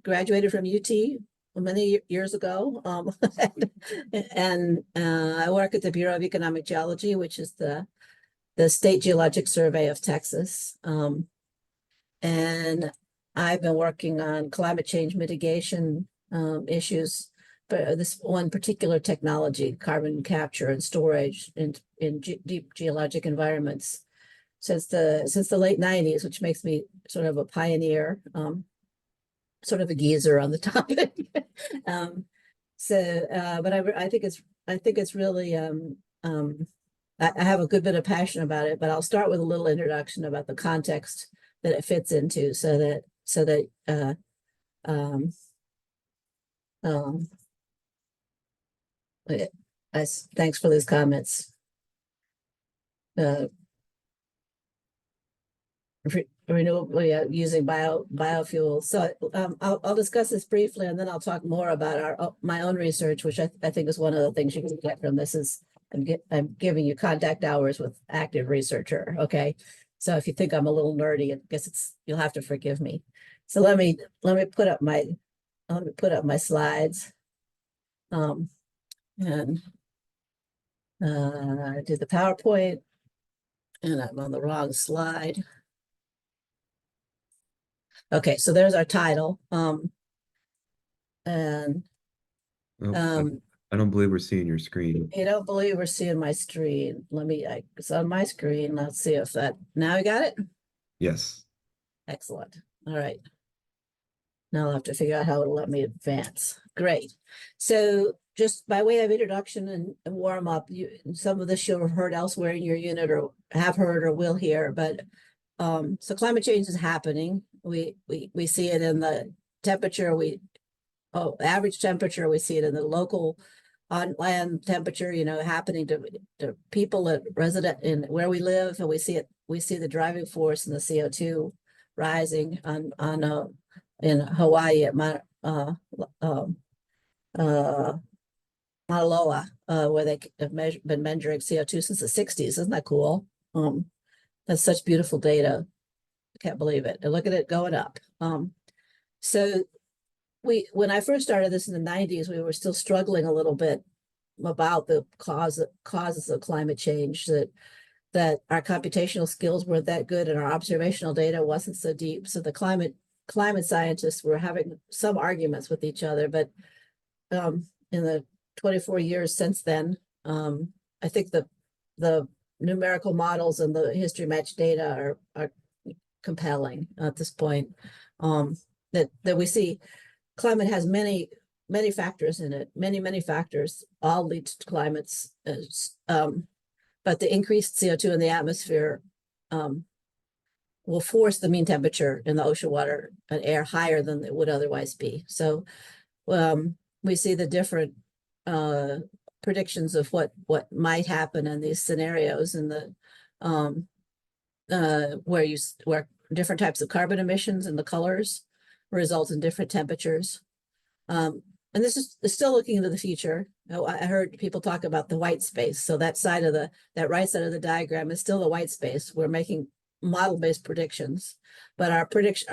graduated from UT many years ago. And I work at the Bureau of Economic Geology, which is the State Geologic Survey of Texas. And I've been working on climate change mitigation issues, but this one particular technology, carbon capture and storage in deep geologic environments, since the late 90s, which makes me sort of a pioneer, sort of a geezer on the topic. But I think it's really I have a good bit of passion about it, but I'll start with a little introduction about the context that it fits into, so that um, um, thanks for those comments. Renewable, yeah, using biofuels. So I'll discuss this briefly, and then I'll talk more about my own research, which I think is one of the things you can get from this. Is I'm giving you contact hours with active researcher. Okay, so if you think I'm a little nerdy, I guess you'll have to forgive me. So let me put up my slides, and I did the PowerPoint, and I'm on the wrong slide. Okay, so there's our title. And I don't believe we're seeing your screen. You don't believe we're seeing my screen. It's on my screen. Let's see if now I got it? Yes. Excellent. All right. Now I'll have to figure out how it'll let me advance. Great. So just by way of introduction and warm up, some of this you'll have heard elsewhere in your unit, or have heard or will hear, but so climate change is happening. We see it in the temperature. Average temperature. We see it in the local on land temperature, happening to people that resident in where we live, and we see the driving force in the CO2 rising in Hawaii at Mauna Loa, where they have been measuring CO2 since the 60s. Isn't that cool? That's such beautiful data. I can't believe it. And look at it going up. So when I first started this in the 90s, we were still struggling a little bit about the causes of climate change, that our computational skills weren't that good and our observational data wasn't so deep. So the climate scientists were having some arguments with each other. But in the 24 years since then, I think the numerical models and the history match data are compelling at this point. That we see climate has many factors in it. Many factors all lead to climates. But the increased CO2 in the atmosphere will force the mean temperature in the ocean water and air higher than it would otherwise be. So we see the different predictions of what might happen in these scenarios, and where different types of carbon emissions and the colors result in different temperatures. And this is still looking into the future. I heard people talk about the white space. So that right side of the diagram is still the white space. We're making model-based predictions, but our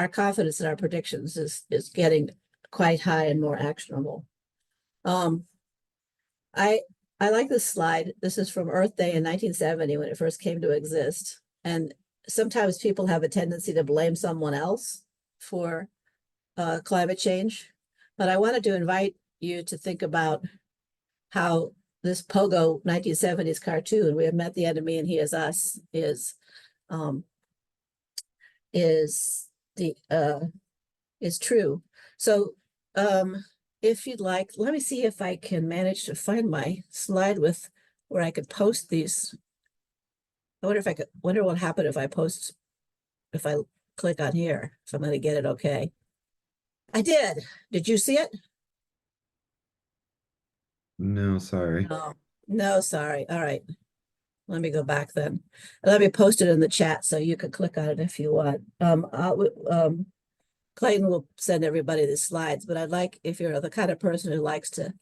confidence in our predictions is getting quite high and more actionable. I like this slide. This is from Earth Day in 1970 when it first came to exist. And sometimes people have a tendency to blame someone else for climate change. But I wanted to invite you to think about how this Pogo 1970s cartoon, "We have met the enemy and he is us," is true. So if you'd like, let me see if I can manage to find my slide with where I could post these. I wonder what happened if I click on here, if I'm going to get it okay. I did. Did you see it? No, sorry. No, sorry. All right. Let me go back then. Let me post it in the chat so you can click on it if you want. Clayton will send everybody the slides, but I'd like, if you're the kind of person who likes to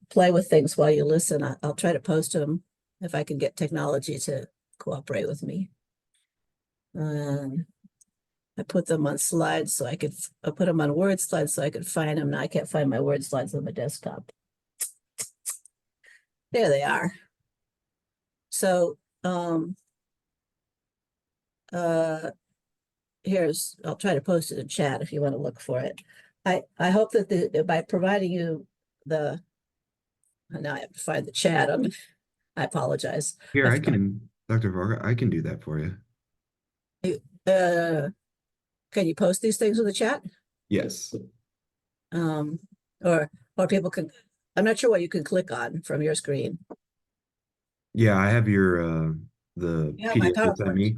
play with things while you listen, I'll try to post them if I can get technology to cooperate with me. I put them on slides so I could, I put them on word slides so I could find them. Now I can't find my word slides on my desktop. There they are. So, here's, I'll try to post it in chat if you want to look for it. I hope that by providing you the, now I have to find the chat on, I apologize. Here, I can, Dr. Varga, I can do that for you. Uh, can you post these things in the chat? Yes. Um, or people can, I'm not sure what you can click on from your screen. Yeah, I have your the Yeah, my PDF you sent PowerPoint. me.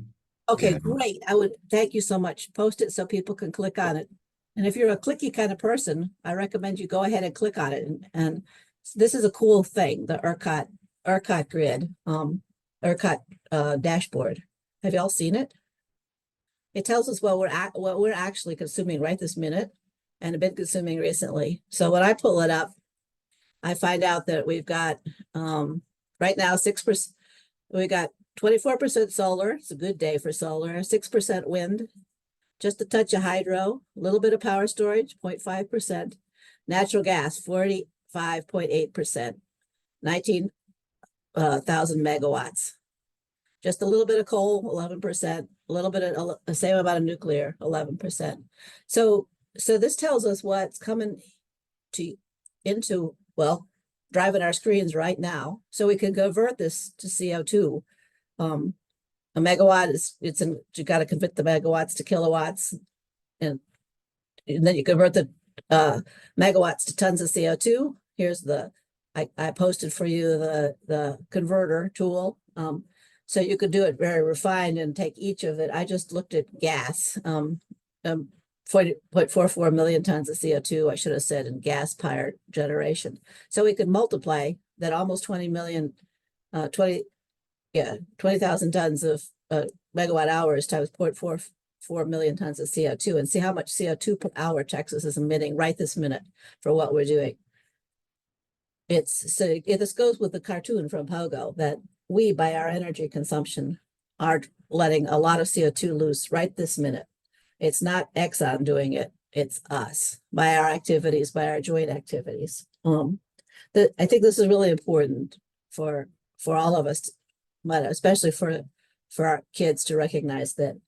Okay, Yeah. great. I would thank you so much. Post it so people can click on it. And if you're a clicky kind of person, I recommend you go ahead and click on it. And this is a cool thing, the ERCOT grid, ERCOT dashboard. Have y'all seen it? It tells us what we're actually consuming right this minute and have been consuming recently. So when I pull it up, I find out that we've got right now 6%. We got 24% solar. It's a good day for solar. 6% wind, just a touch of hydro, a little bit of power storage, 0.5%. Natural gas, 45.8%. 19,000 megawatts. Just a little bit of coal, 11%. A little bit of the same amount of nuclear, 11%. So this tells us what's coming into, well, driving our screens right now, so we can convert this to CO2. A megawatt is, you got to convert the megawatts to kilowatts, and then you convert the megawatts to tons of CO2. Here's I posted for you the converter tool. So you could do it very refined and take each of it. I just looked at gas, 0.44 million tons of CO2, I should have said, in gas powered generation. So we could multiply that almost 20 million, 20,000 tons of megawatt hours times 0.44 million tons of CO2 and see how much CO2 per hour Texas is emitting right this minute for what we're doing. This goes with the cartoon from Pogo that we, by our energy consumption, are letting a lot of CO2 loose right this minute. It's not Exxon doing it, it's us, by our activities, by our joint activities. I think this is really important for all of us, but especially for our kids to recognize that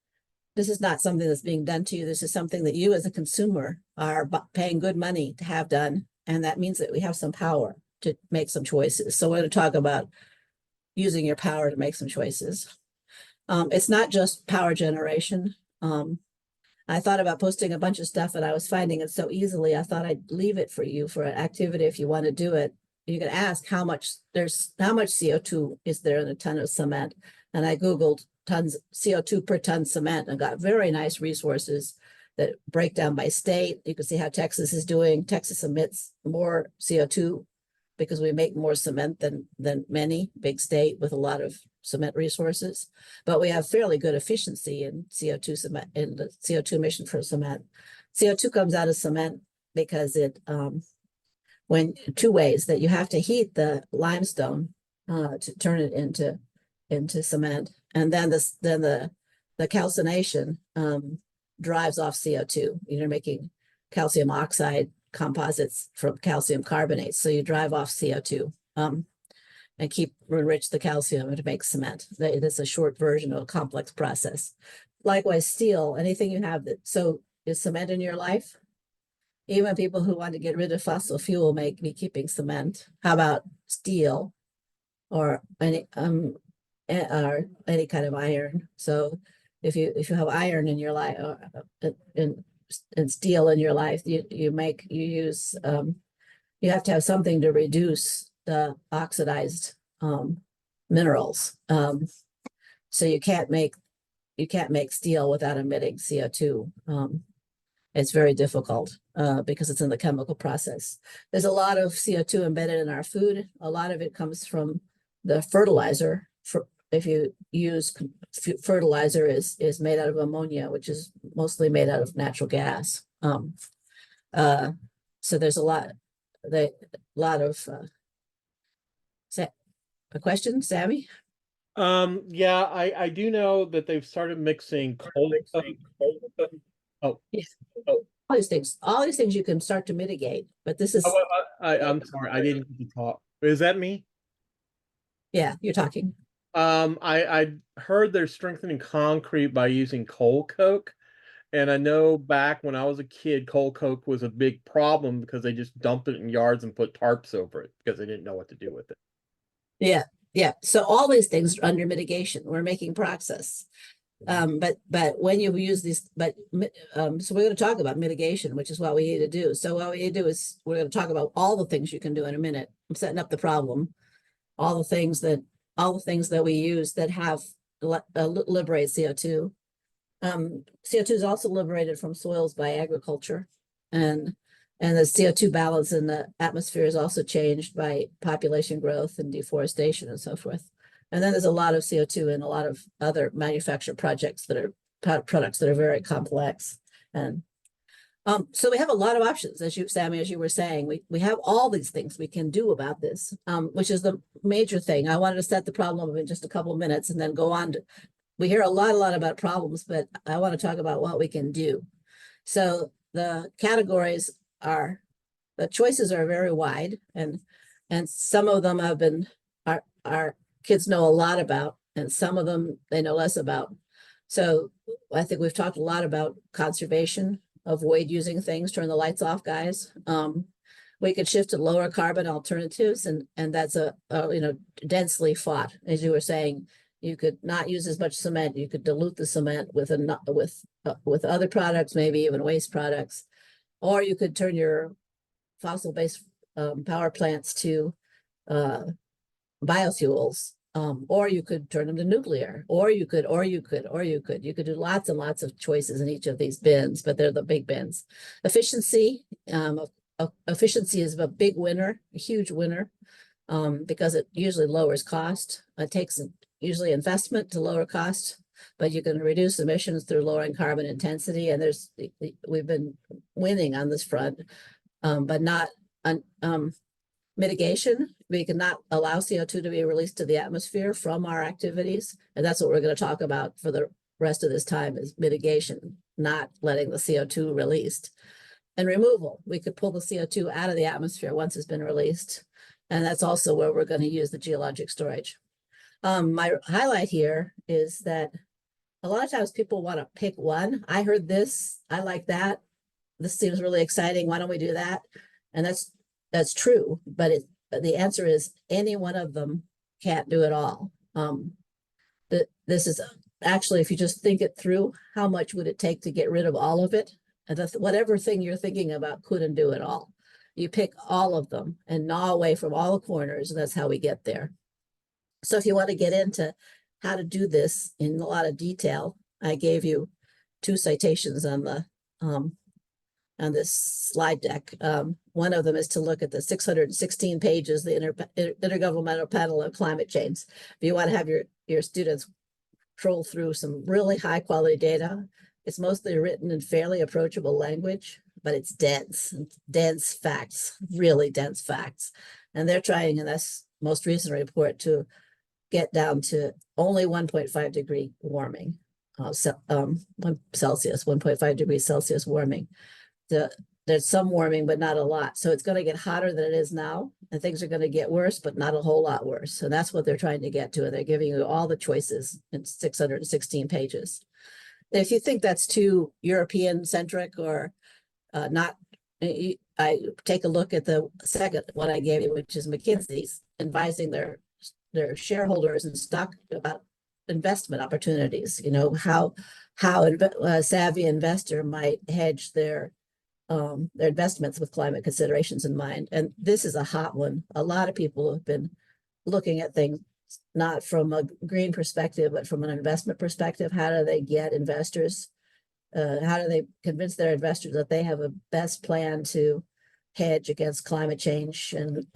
this is not something that's being done to you. This is something that you as a consumer are paying good money to have done. And that means that we have some power to make some choices. So we're going to talk about using your power to make some choices. It's not just power generation. I thought about posting a bunch of stuff and I was finding it so easily. I thought I'd leave it for you for an activity if you want to do it. You can ask how much CO2 is there in a ton of cement. And I Googled tons CO2 per ton cement and got very nice resources that break down by state. You can see how Texas is doing. Texas emits more CO2 because we make more cement than many big state with a lot of cement resources, but we have fairly good efficiency in CO2 cement, in the CO2 emission for cement. CO2 comes out of cement because it when two ways that you have to heat the limestone to turn it into cement, and then the calcination drives off CO2. You're making calcium oxide composites from calcium carbonate, so you drive off CO2 and enrich the calcium to make cement. It is a short version of a complex process. Likewise, steel, anything you have that, so is cement in your life? Even people who want to get rid of fossil fuel may be keeping cement. How about steel or any or any kind of iron? So if you have iron in your life and steel in your life, you use you have to have something to reduce the oxidized minerals. So you can't make steel without emitting CO2. It's very difficult because it's in the chemical process. There's a lot of CO2 embedded in our food. A lot of it comes from the fertilizer. If you use fertilizer is made out of ammonia, which is mostly made out of natural gas. So there's a lot of a question, Sammy? Yeah, I do know that they've started mixing coal. Oh, Yes. All these things you can start to mitigate, but this is, I'm sorry, I didn't get to talk. Is that me? yeah, you're talking. I heard they're strengthening concrete by using coal coke. And I know back when I was a kid, coal coke was a big problem because they just dumped it in yards and put tarps over it because they didn't know what to do with it. Yeah, yeah. So all these things are under mitigation. We're making progress. But when you use these, so we're going to talk about mitigation, which is what we need to do. So what we need to do is we're going to talk about all the things you can do in a minute. I'm setting up the problem, all the things that we use that have liberate CO2. CO2 is also liberated from soils by agriculture, and the CO2 balance in the atmosphere is also changed by population growth and deforestation and so forth. And then there's a lot of CO2 in a lot of other manufactured projects that are products that are very complex. And so we have a lot of options, as you, Sammy, as you were saying, we have all these things we can do about this, which is the major thing. I wanted to set the problem up in just a couple of minutes and then go on to, we hear a lot about problems, but I want to talk about what we can do. So the categories are, the choices are very wide, and some of them have been, our kids know a lot about, and some of them they know less about. So I think we've talked a lot about conservation, avoid using things, turn the lights off, guys. We could shift to lower carbon alternatives, and that's a densely fought, as you were saying. You could not use as much cement. You could dilute the cement with with other products, maybe even waste products, or you could turn your fossil-based power plants to biofuels, or you could turn them to nuclear, or you could do lots and lots of choices in each of these bins, but they're the big bins. Efficiency, efficiency is a big winner, a huge winner, because it usually lowers cost. It takes usually investment to lower cost, but you can reduce emissions through lowering carbon intensity. And we've been winning on this front, but not on mitigation. We cannot allow CO2 to be released to the atmosphere from our activities. And that's what we're going to talk about for the rest of this time, is mitigation, not letting the CO2 released. And removal, we could pull the CO2 out of the atmosphere once it's been released. And that's also where we're going to use the geologic storage. My highlight here is that a lot of times people want to pick one. I heard this, I like that. This seems really exciting. Why don't we do that? And that's true, but the answer is any one of them can't do it all. This is actually, if you just think it through, how much would it take to get rid of all of it? And whatever thing you're thinking about couldn't do it all. You pick all of them and gnaw away from all the corners, and that's how we get there. So if you want to get into how to do this in a lot of detail, I gave you 2 citations on the on this slide deck. One of them is to look at the 616 pages, the Intergovernmental Panel on Climate Change. If you want to have your students troll through some really high quality data, it's mostly written in fairly approachable language, but it's dense facts, really dense facts. And they're trying in this most recent report to get down to only 1.5 degree warming, Celsius, 1.5 degrees Celsius warming. There's some warming, but not a lot. So it's going to get hotter than it is now, and things are going to get worse, but not a whole lot worse. So that's what they're trying to get to. And they're giving you all the choices in 616 pages. And if you think that's too European centric or not, I take a look at the second one I gave you, which is McKinsey's advising their shareholders and stock about investment opportunities. You know, how a savvy investor might hedge their investments with climate considerations in mind. And this is a hot one. A lot of people have been looking at things not from a green perspective, but from an investment perspective. How do they get investors? How do they convince their investors that they have a best plan to hedge against climate change and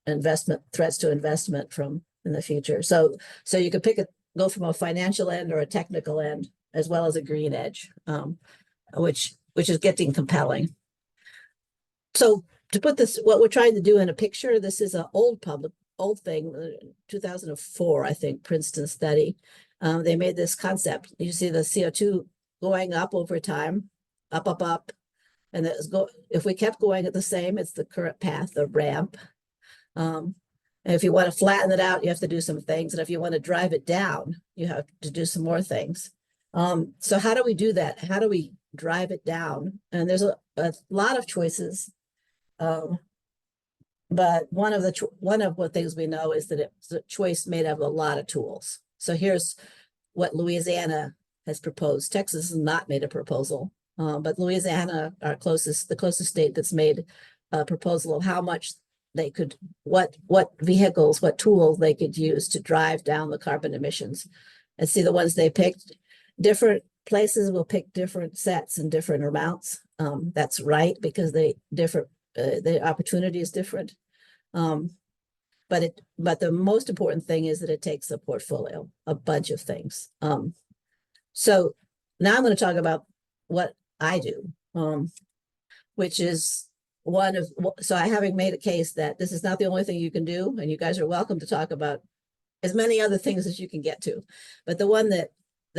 investment threats to investment from in the future? So you could go from a financial end or a technical end, as well as a green edge, which is getting compelling. So to put this, what we're trying to do in a picture, this is an old old thing, 2004, I think, Princeton study. They made this concept. You see the CO2 going up over time, up. And if we kept going at the same, it's the current path, the ramp. And if you want to flatten it out, you have to do some things. And if you want to drive it down, you have to do some more things. So how do we do that? How do we drive it down? And there's a lot of choices. But one of the things we know is that it's a choice made of a lot of tools. So here's what Louisiana has proposed. Texas has not made a proposal, but Louisiana, the closest state that's made a proposal of how much they could, what vehicles, what tools they could use to drive down the carbon emissions. And see the ones they picked. Different places will pick different sets and different amounts. That's right, because the opportunity is different. But the most important thing is that it takes a portfolio, a bunch of things. So now I'm going to talk about what I do, which is so I having made a case that this is not the only thing you can do, and you guys are welcome to talk about as many other things as you can get to. But the one that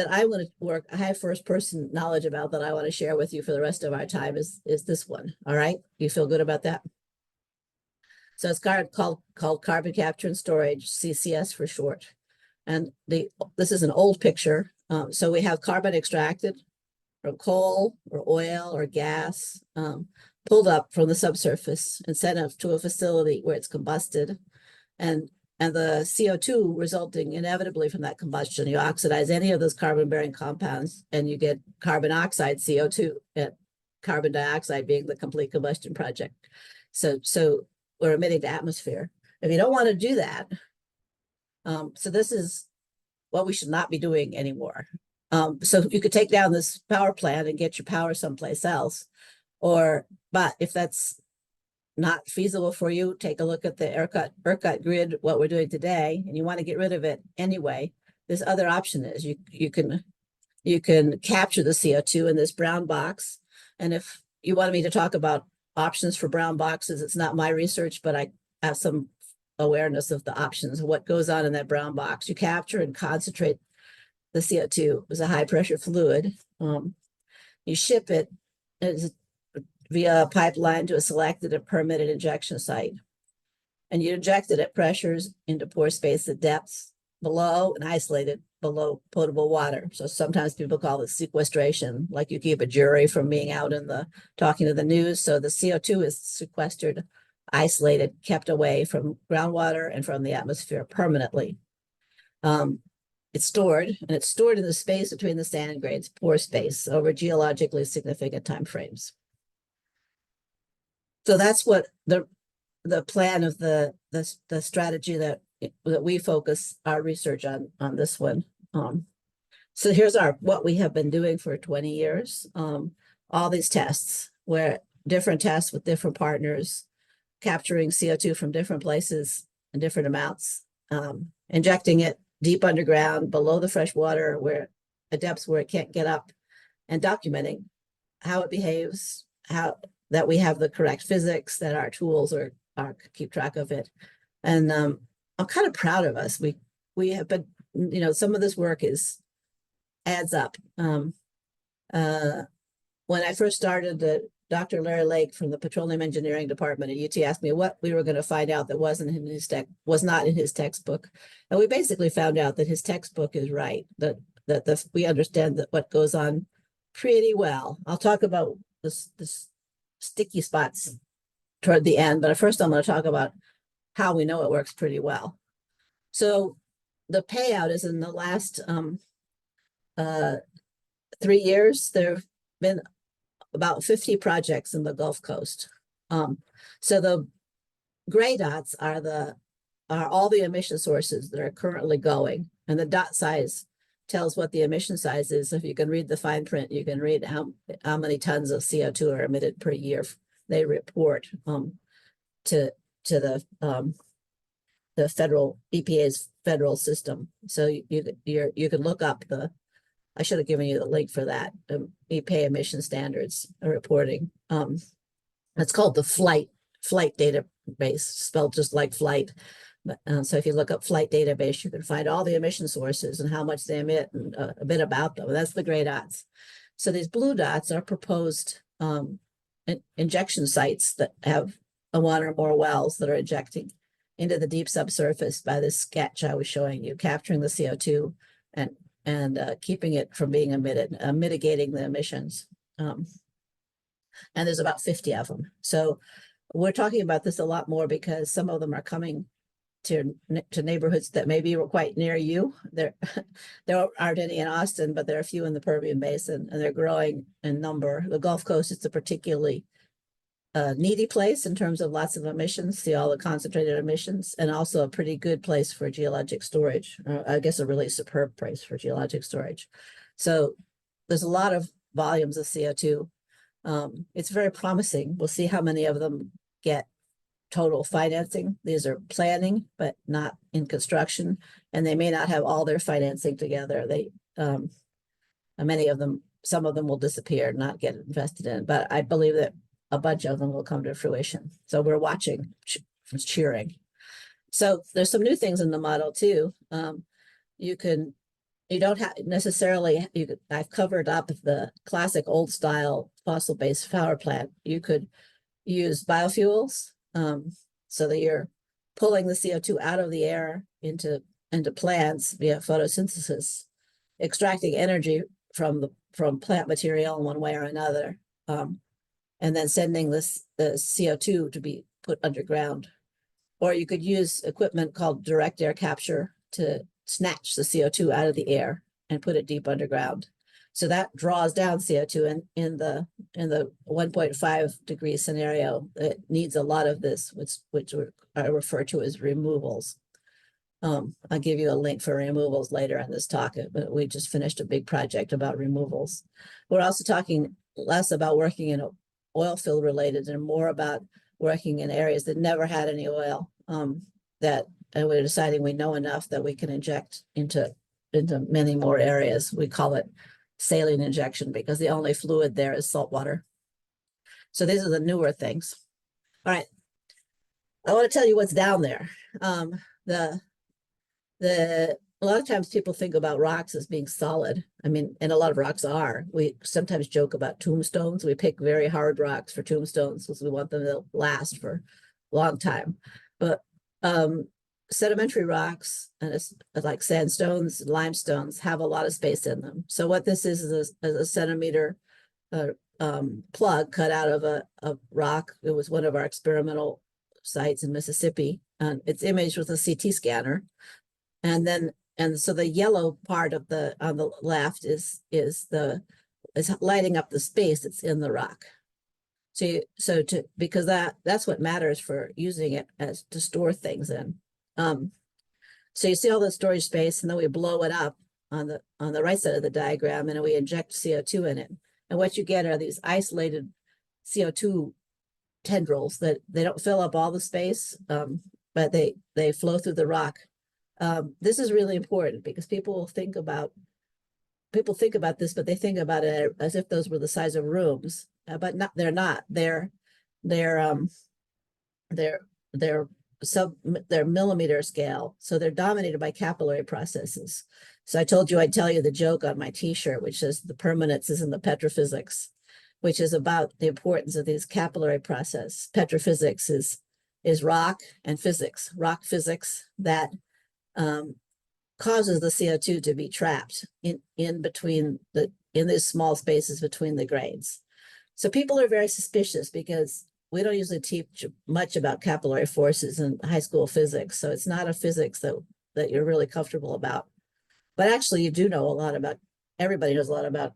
I want to I have first person knowledge about that I want to share with you for the rest of our time is this one. All right. You feel good about that? So it's called carbon capture and storage, CCS for short. And this is an old picture. So we have carbon extracted from coal or oil or gas, pulled up from the subsurface and sent to a facility where it's combusted. And the CO2 resulting inevitably from that combustion, you oxidize any of those carbon-bearing compounds and you get carbon oxide, CO2, and carbon dioxide being the complete combustion project. So we're emitting to atmosphere. If you don't want to do that, so this is what we should not be doing anymore. So you could take down this power plant and get your power someplace else, but if that's not feasible for you, take a look at the ERCOT grid, what we're doing today, and you want to get rid of it anyway. This other option is you can capture the CO2 in this brown box. And if you wanted me to talk about options for brown boxes, it's not my research, but I have some awareness of the options, what goes on in that brown box. You capture and concentrate the CO2 as a high pressure fluid. You ship it via a pipeline to a selected and permitted injection site. And you inject it at pressures into pore space at depths below and isolated below potable water. So sometimes people call it sequestration, like you keep a jury from being out in talking to the news. So the CO2 is sequestered, isolated, kept away from groundwater and from the atmosphere permanently. It's stored in the space between the sand grains, pore space, over geologically significant time frames. So that's what the plan of the strategy that we focus our research on this one. So here's what we have been doing for 20 years. All these tests, where different tests with different partners, capturing CO2 from different places and different amounts, injecting it deep underground below the fresh water, where at depths where it can't get up, and documenting how it behaves, that we have the correct physics, that our tools are keep track of it. And I'm kind of proud of us. We have been, some of this work adds up. When I first started, Dr. Larry Lake from the Petroleum Engineering Department at UT asked me what we were going to find out that was not in his textbook. And we basically found out that his textbook is right, that we understand that what goes on pretty well. I'll talk about this sticky spots toward the end, but first I'm going to talk about how we know it works pretty well. So the payout is in the last 3 years, there have been about 50 projects in the Gulf Coast. So the gray dots are all the emission sources that are currently going, and the dot size tells what the emission size is. If you can read the fine print, you can read how many tons of CO2 are emitted per year. They report to the federal EPA's federal system. So you can look up I should have given you the link for that. EPA emission standards reporting. It's called the flight database, spelled just like flight. But, so if you look up flight database, you can find all the emission sources and how much they emit and a bit about them. That's the gray dots. So these blue dots are proposed injection sites that have one or more wells that are injecting into the deep subsurface by this sketch I was showing you, capturing the CO2 and keeping it from being emitted, mitigating the emissions. And there's about 50 of them. So we're talking about this a lot more because some of them are coming to neighborhoods that maybe were quite near you. There aren't any in Austin, but there are a few in the Permian Basin, and they're growing in number. The Gulf Coast is a particularly needy place in terms of lots of emissions, see all the concentrated emissions, and also a pretty good place for geologic storage. I guess a really superb place for geologic storage. So there's a lot of volumes of CO2. It's very promising. We'll see how many of them get total financing. These are planning, but not in construction, and they may not have all their financing together. They, many of them, some of them will disappear, not get invested in, but I believe that a bunch of them will come to fruition. So we're watching, cheering. So there's some new things in the model too. You don't have necessarily, I've covered up the classic old style fossil-based power plant. You could use biofuels, so that you're pulling the CO2 out of the air into plants via photosynthesis, extracting energy from plant material in one way or another, and then sending the CO2 to be put underground. Or you could use equipment called direct air capture to snatch the CO2 out of the air and put it deep underground. So that draws down CO2 in the 1.5 degree scenario. It needs a lot of this, which I refer to as removals. I'll give you a link for removals later in this talk, but we just finished a big project about removals. We're also talking less about working in oil field related and more about working in areas that never had any oil, and we're deciding we know enough that we can inject into many more areas. We call it saline injection because the only fluid there is salt water. So these are the newer things. All right, I want to tell you what's down there. A lot of times people think about rocks as being solid. I mean, and a lot of rocks are. We sometimes joke about tombstones. We pick very hard rocks for tombstones because we want them to last for a long time. But sedimentary rocks, and it's like sandstones, limestones, have a lot of space in them. So what this is a centimeter plug cut out of a rock. It was one of our experimental sites in Mississippi. It's imaged with a CT scanner. And so the yellow part of on the left is lighting up the space that's in the rock. Because that's what matters for using it as to store things in. So you see all the storage space, and then we blow it up on the right side of the diagram, and we inject CO2 in it. And what you get are these isolated CO2 tendrils that they don't fill up all the space, but they flow through the rock. This is really important because people think about this, but they think about it as if those were the size of rooms, but they're not. They're millimeter scale, so they're dominated by capillary processes. So I told you I'd tell you the joke on my T-shirt, which says the permanence is in the petrophysics, which is about the importance of these capillary process. Petrophysics is rock and physics, rock physics that causes the CO2 to be trapped in these small spaces between the grains. So people are very suspicious because we don't usually teach much about capillary forces in high school physics. So it's not a physics that you're really comfortable about. But actually you do know a lot about, everybody knows a lot about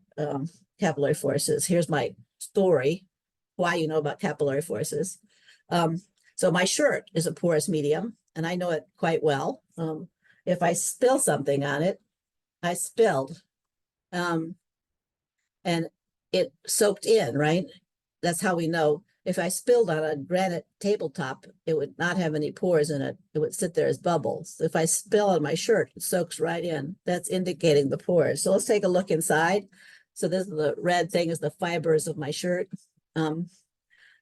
capillary forces. Here's my story, why you know about capillary forces. So my shirt is a porous medium, and I know it quite well. If I spill something on it, I spilled, and it soaked in, right? That's how we know. If I spilled on a granite tabletop, it would not have any pores in it. It would sit there as bubbles. If I spill on my shirt, it soaks right in. That's indicating the pores. So let's take a look inside. So this is the red thing is the fibers of my shirt.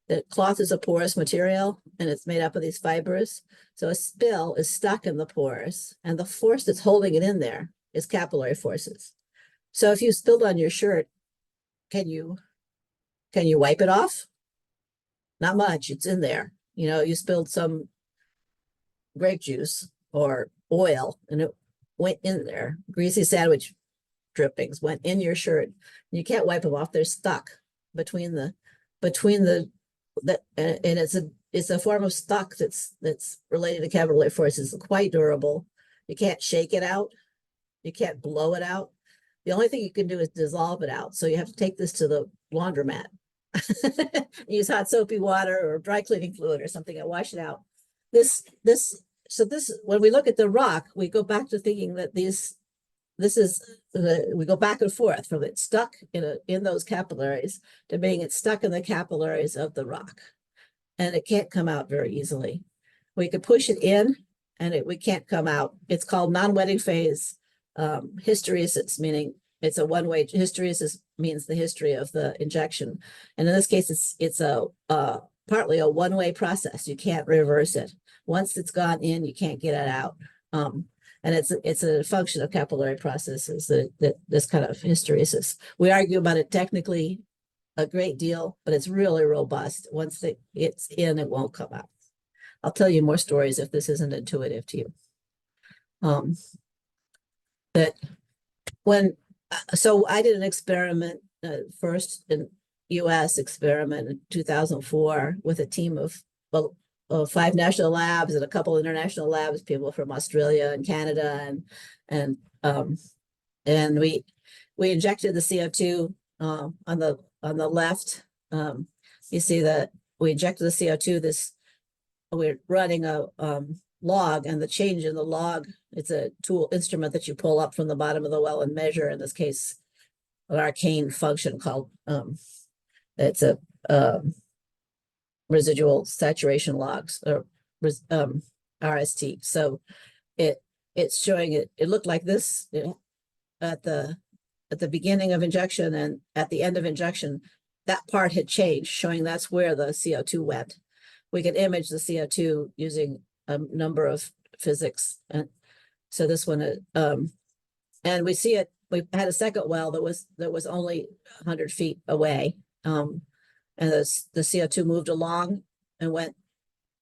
the cloth is a porous material and it's made up of these fibers. So a spill is stuck in the pores, and the force that's holding it in there is capillary forces. So if you spilled on your shirt, can you wipe it off? Not much, it's in there. You know, you spilled some grape juice or oil and it went in there. Greasy sandwich drippings went in your shirt. You can't wipe them off. They're stuck between the and it's a form of stuck that's related to capillary forces. It's quite durable. You can't shake it out. You can't blow it out. The only thing you can do is dissolve it out. So you have to take this to the laundromat. Use hot soapy water or dry cleaning fluid or something and wash it out. When we look at the rock, we go back to thinking that we go back and forth from it stuck in those capillaries to being it's stuck in the capillaries of the rock, and it can't come out very easily. We could push it in, and we can't come out. It's called non-wetting phase hysteresis, meaning it's a one-way. Hysteresis means the history of the injection, and in this case, it's partly a one-way process. You can't reverse it. Once it's gone in, you can't get it out. And it's a function of capillary processes that this kind of hysteresis. We argue about it technically a great deal, but it's really robust. Once it's in, it won't come out. I'll tell you more stories if this isn't intuitive to you. So I did an experiment, first in US experiment in 2004 with a team of 5 national labs and a couple international labs, people from Australia and Canada, and we injected the CO2 on the left. You see that we injected the CO2. We're running a log, and the change in the log, it's a instrument that you pull up from the bottom of the well and measure. In this case, an arcane function called it's a residual saturation logs, or RST. So it's showing it looked like this, at the beginning of injection, and at the end of injection, that part had changed, showing that's where the CO2 went. We could image the CO2 using a number of physics. And so this one, and we see it, we had a second well that was only 100 feet away. And the CO2 moved along and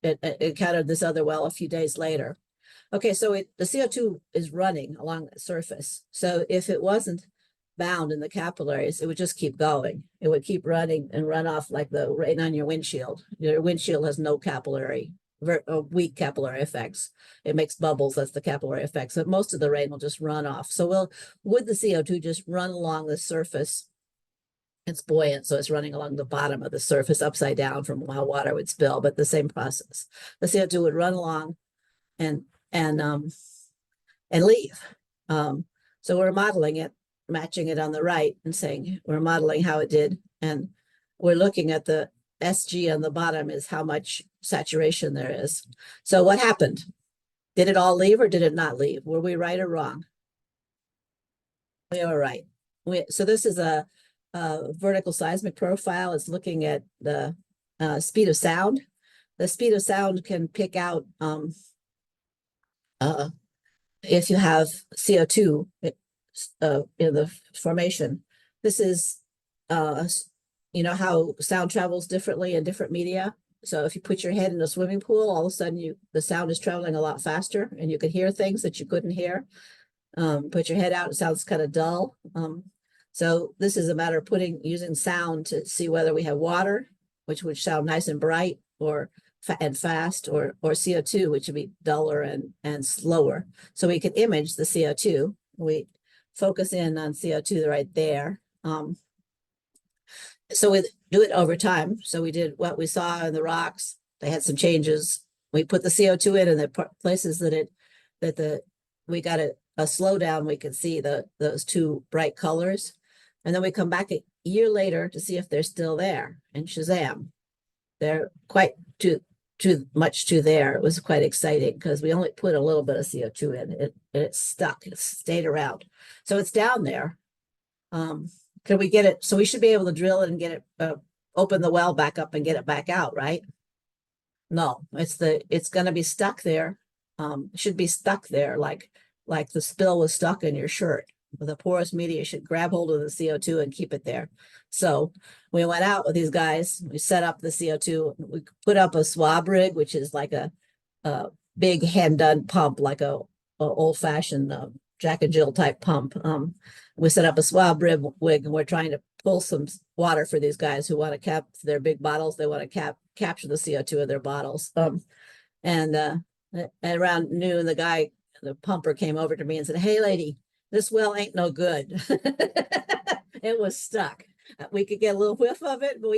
it encountered this other well a few days later. Okay, so the CO2 is running along the surface. So if it wasn't bound in the capillaries, it would just keep going. It would keep running and run off like the rain on your windshield. Your windshield has no weak capillary effects. It makes bubbles, that's the capillary effect. So most of the rain will just run off. So would the CO2 just run along the surface? It's buoyant, so it's running along the bottom of the surface upside down from how water would spill, but the same process. The CO2 would run along and leave. So we're modeling it, matching it on the right and saying we're modeling how it did. And we're looking at the SG on the bottom is how much saturation there is. So what happened? Did it all leave or did it not leave? Were we right or wrong? We were right. So this is a vertical seismic profile. Is looking at the speed of sound. The speed of sound can pick out if you have CO2 in the formation. This is you know how sound travels differently in different media. So if you put your head in a swimming pool, all of a sudden the sound is traveling a lot faster, and you could hear things that you couldn't hear. Put your head out, it sounds kind of dull. So this is a matter of using sound to see whether we have water, which would sound nice and bright and fast, or CO2, which would be duller and slower. So we can image the CO2. We focus in on CO2 right there. So we do it over time. So we did what we saw in the rocks. They had some changes. We put the CO2 in the places we got a slowdown. We could see those two bright colors. And then we come back a year later to see if they're still there. And shazam, they're quite too much to there. It was quite exciting because we only put a little bit of CO2 in. It stuck. It stayed around. So it's down there. Can we get it? So we should be able to drill it and get it open the well back up and get it back out, right? No, it's gonna be stuck there. Should be stuck there like the spill was stuck in your shirt. The porous media should grab hold of the CO2 and keep it there. So we went out with these guys, we set up the CO2, we put up a swab rig, which is like a big hand done pump, like a old fashioned Jack and Jill type pump. We set up a swab rig, and we're trying to pull some water for these guys who want to cap their big bottles. They want to capture the CO2 in their bottles. And around noon, the pumper came over to me and said, "Hey, lady, this well ain't no good." It was stuck. We could get a little whiff of it, but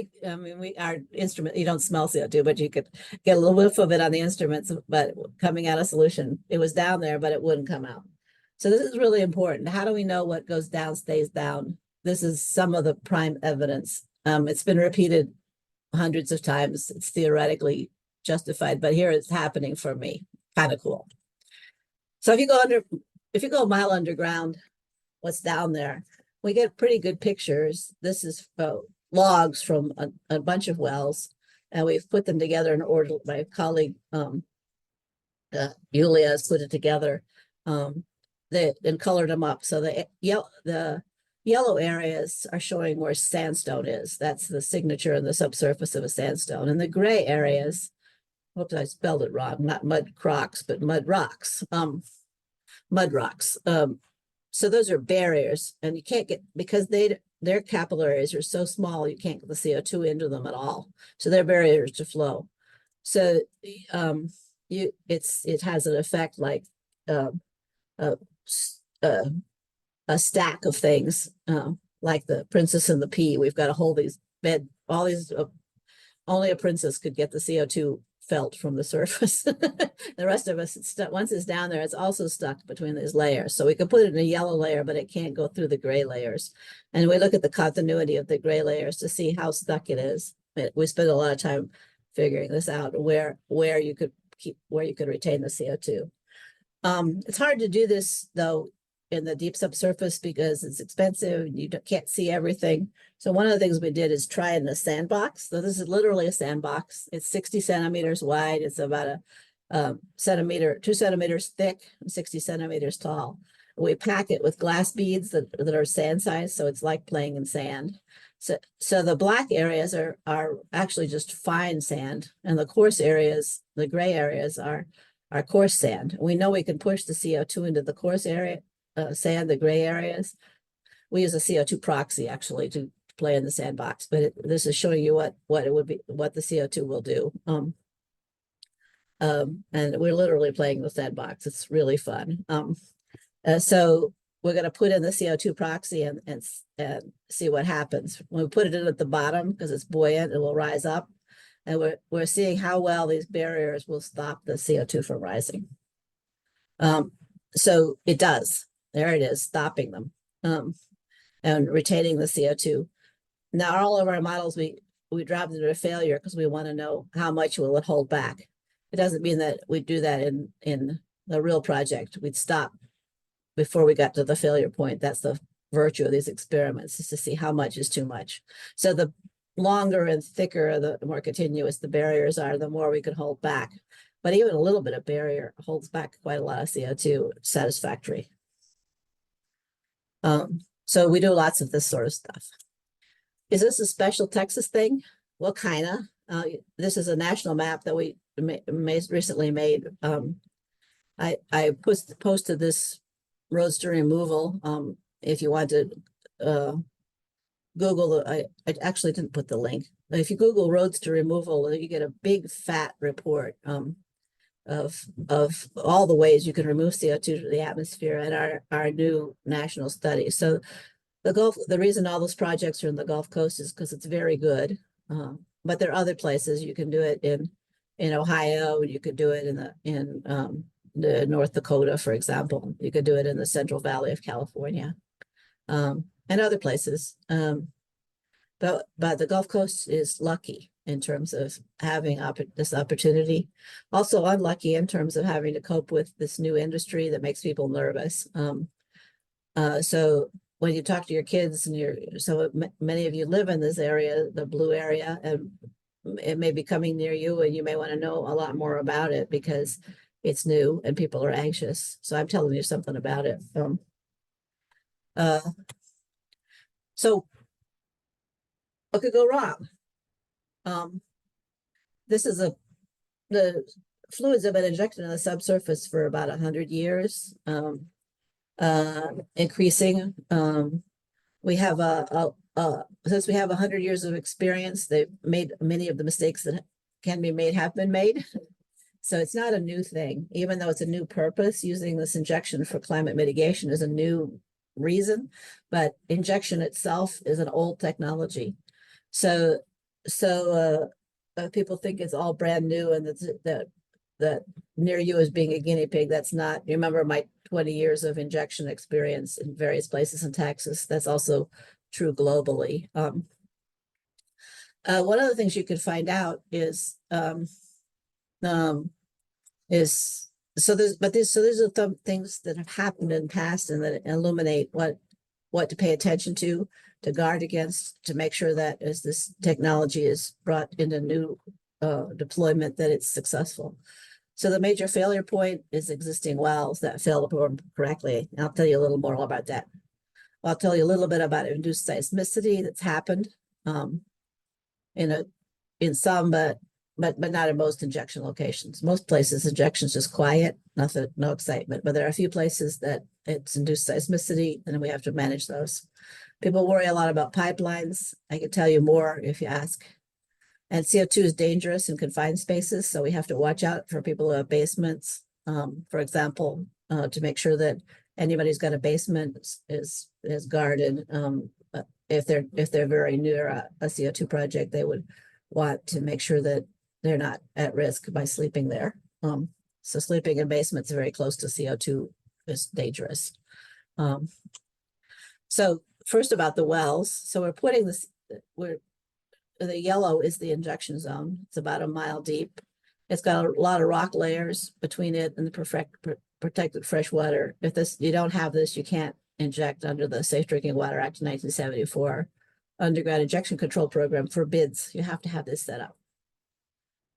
our instrument, you don't smell CO2, but you could get a little whiff of it on the instruments, but coming out of solution, it was down there, but it wouldn't come out. So this is really important. How do we know what goes down stays down? This is some of the prime evidence. It's been repeated hundreds of times. It's theoretically justified, but here it's happening for me. Kind of cool. So if you go a mile underground, what's down there? We get pretty good pictures. This is logs from a bunch of wells, and we've put them together in order. My colleague Yulia has put it together. And colored them up. So the yellow areas are showing where sandstone is. That's the signature in the subsurface of a sandstone. And the gray areas, whoops, I spelled it wrong, not mud crocks, but mud rocks. Mud rocks. So those are barriers, and you can't get, because their capillaries are so small, you can't get the CO2 into them at all. So they're barriers to flow. So it has an effect like a stack of things, like the Princess and the Pea. We've got to hold these all these. Only a princess could get the CO2 felt from the surface. The rest of us, once it's down there, it's also stuck between these layers. So we can put it in a yellow layer, but it can't go through the gray layers. And we look at the continuity of the gray layers to see how stuck it is. We spend a lot of time figuring this out, where you could retain the CO2. It's hard to do this though in the deep subsurface because it's expensive. You can't see everything. So one of the things we did is try in a sandbox. So this is literally a sandbox. It's 60 centimeters wide. It's about a 2 centimeters thick, and 60 centimeters tall. We pack it with glass beads that are sand size. So it's like playing in sand. So the black areas are actually just fine sand, and the coarse areas, the gray areas are coarse sand. We know we can push the CO2 into the coarse area, sand, the gray areas. We use a CO2 proxy actually to play in the sandbox, but this is showing you what it would be, what the CO2 will do. And we're literally playing the sandbox. It's really fun. So we're going to put in the CO2 proxy and see what happens. When we put it in at the bottom, because it's buoyant, it will rise up. And we're seeing how well these barriers will stop the CO2 from rising. So it does. There it is, stopping them and retaining the CO2. Now, all of our models, we dropped into a failure because we want to know how much will it hold back. It doesn't mean that we do that in the real project. We'd stop before we got to the failure point. That's the virtue of these experiments, is to see how much is too much. So the longer and thicker, the more continuous the barriers are, the more we can hold back. But even a little bit of barrier holds back quite a lot of CO2 satisfactory. So we do lots of this sort of stuff. Is this a special Texas thing? Well, kind of. This is a national map that we recently made. I posted this roadster removal. If you want to Google, I actually didn't put the link. But if you Google roadster removal, you get a big fat report of all the ways you can remove CO2 to the atmosphere and our new national study. So the reason all those projects are in the Gulf Coast is because it's very good. But there are other places you can do it in Ohio. You could do it in the North Dakota, for example. You could do it in the Central Valley of California, and other places. But the Gulf Coast is lucky in terms of having this opportunity. Also unlucky in terms of having to cope with this new industry that makes people nervous. So when you talk to your kids and many of you live in this area, the blue area, and it may be coming near you and you may want to know a lot more about it because it's new and people are anxious. So I'm telling you something about it. Uh, so what could go wrong? This is the fluids have been injected in the subsurface for about 100 years, increasing. We have since we have 100 years of experience, they've made many of the mistakes that can be made have been made. So it's not a new thing, even though it's a new purpose. Using this injection for climate mitigation is a new reason, but injection itself is an old technology. So people think it's all brand new and that near you is being a guinea pig. That's not. You remember my 20 years of injection experience in various places in Texas. That's also true globally. One of the things you could find out is so these are the things that have happened in the past and that illuminate what to pay attention to guard against, to make sure that as this technology is brought into new deployment, that it's successful. So the major failure point is existing wells that fail to perform correctly. And I'll tell you a little more about that. I'll tell you a little bit about induced seismicity that's happened in some, but not in most injection locations. Most places, injection's just quiet, nothing, no excitement. But there are a few places that it's induced seismicity, and we have to manage those. People worry a lot about pipelines. I can tell you more if you ask. And CO2 is dangerous in confined spaces, so we have to watch out for people who have basements, for example, to make sure that anybody who's got a basement is guarded. If they're very near a CO2 project, they would want to make sure that they're not at risk by sleeping there. So sleeping in basements very close to CO2 is dangerous. So first about the wells. So we're putting this, the yellow is the injection zone. It's about a mile deep. It's got a lot of rock layers between it and the protected fresh water. If you don't have this, you can't inject under the Safe Drinking Water Act of 1974. Underground injection control program forbids. You have to have this set up.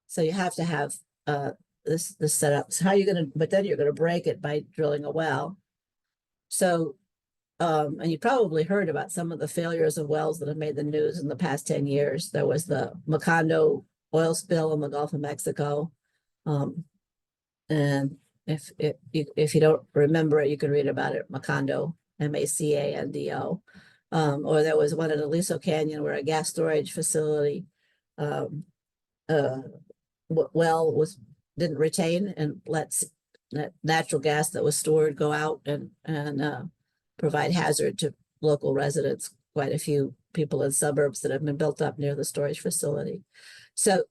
So you have to have this set up. So how are you going to, but then you're going to break it by drilling a well. So and you probably heard about some of the failures of wells that have made the news in the past 10 years. There was the Macondo oil spill in the Gulf of Mexico. And if you don't remember it, you can read about it, Macondo, Macando. Or there was one in Aliso Canyon where a gas storage facility didn't retain and let natural gas that was stored go out and provide hazard to local residents, quite a few people in suburbs that have been built up near the storage facility. So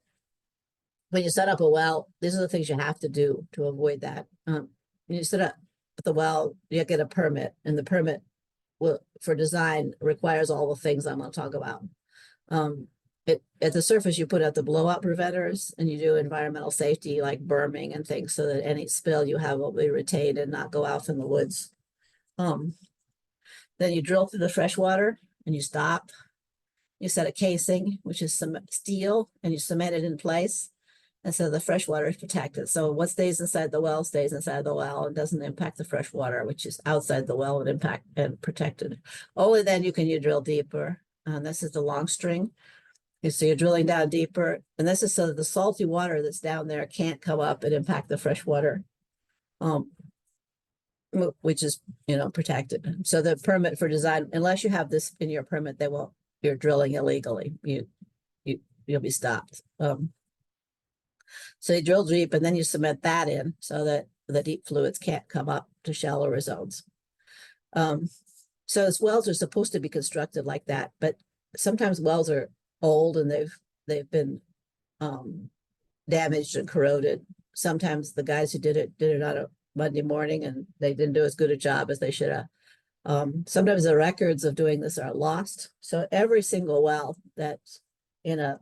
when you set up a well, these are the things you have to do to avoid that. When you set up the well, you get a permit, and the permit for design requires all the things I'm going to talk about. At the surface, you put out the blowout preventers, and you do environmental safety like berming and things so that any spill you have will be retained and not go off in the woods. Then you drill through the fresh water and you stop. You set a casing, which is some steel, and you cement it in place. And so the fresh water is protected. So what stays inside the well stays inside the well and doesn't impact the fresh water, which is outside the well and impact and protected. Only then you drill deeper. And this is the long string. So you're drilling down deeper. And this is so that the salty water that's down there can't come up and impact the fresh water. Which is, protected. So the permit for design, unless you have this in your permit, you're drilling illegally. You'll be stopped. So you drill deep and then you cement that in so that the deep fluids can't come up to shallower zones. So as wells are supposed to be constructed like that, but sometimes wells are old and they've been damaged and corroded. Sometimes the guys who did it on a Monday morning and they didn't do as good a job as they should have. Sometimes the records of doing this are lost. So every single well that's in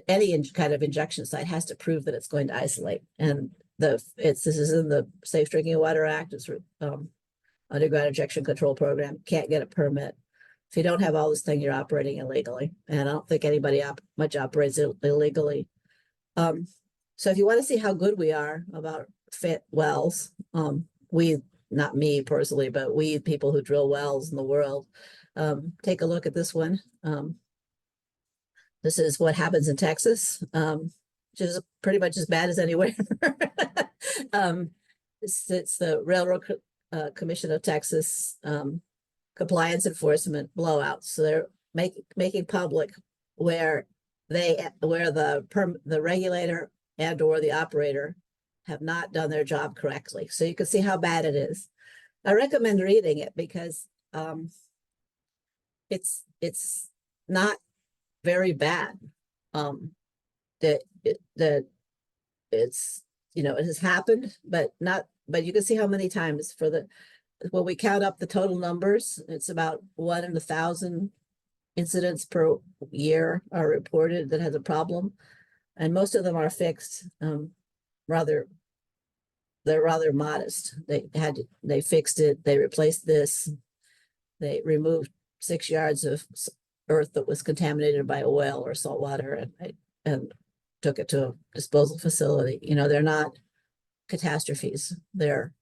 any kind of injection site has to prove that it's going to isolate. And this is in the Safe Drinking Water Act. It's underground injection control program. Can't get a permit if you don't have all this thing. You're operating illegally, and I don't think anybody much operates illegally. So if you want to see how good we are about fit wells, we, not me personally, but we people who drill wells in the world, take a look at this one. This is what happens in Texas, which is pretty much as bad as anywhere. It's the Railroad Commission of Texas compliance enforcement blowouts. So they're making public where the regulator and or the operator have not done their job correctly. So you can see how bad it is. I recommend reading it because it's not very bad. That it's, it has happened, but you can see how many times when we count up the total numbers, it's about 1 in 1,000 incidents per year are reported that has a problem, and most of them are fixed. They're rather modest. They fixed it. They replaced this. They removed 6 yards of earth that was contaminated by oil or salt water, and took it to a disposal facility. They're not catastrophes. They're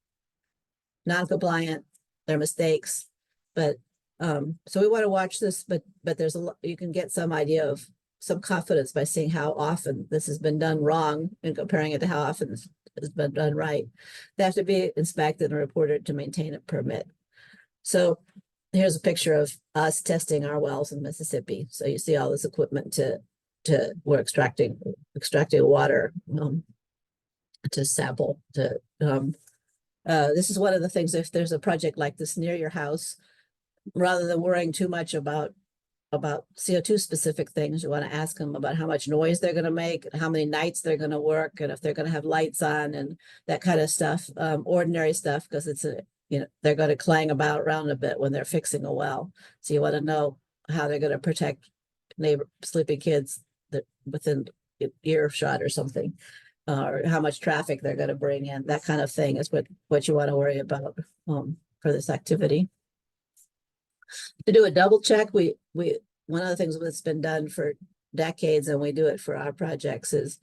non-compliant. They're mistakes. But so we want to watch this, but there's you can get some idea of some confidence by seeing how often this has been done wrong and comparing it to how often this has been done right. They have to be inspected and reported to maintain a permit. So here's a picture of us testing our wells in Mississippi. So you see all this equipment we're extracting water to sample. This is one of the things, if there's a project like this near your house, rather than worrying too much about CO2 specific things, you want to ask them about how much noise they're going to make, how many nights they're going to work, and if they're going to have lights on and that kind of stuff, ordinary stuff, because they're going to clang about around a bit when they're fixing a well. So you want to know how they're going to protect sleeping kids that within earshot or something, or how much traffic they're going to bring in. That kind of thing is what you want to worry about for this activity. To do a double check, we one of the things that's been done for decades, and we do it for our projects, is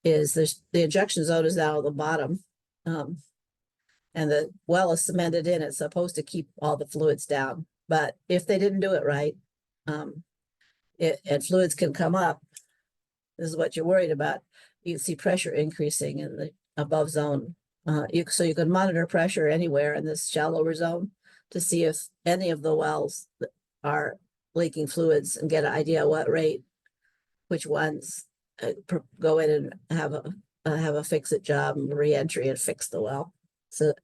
there's the injection zone is down at the bottom, and the well is cemented in. It's supposed to keep all the fluids down, but if they didn't do it right, and fluids can come up, this is what you're worried about. You can see pressure increasing in the above zone. So you can monitor pressure anywhere in this shallower zone to see if any of the wells are leaking fluids and get an idea what rate, which ones go in and have a fix-it job and re-entry and fix the well. So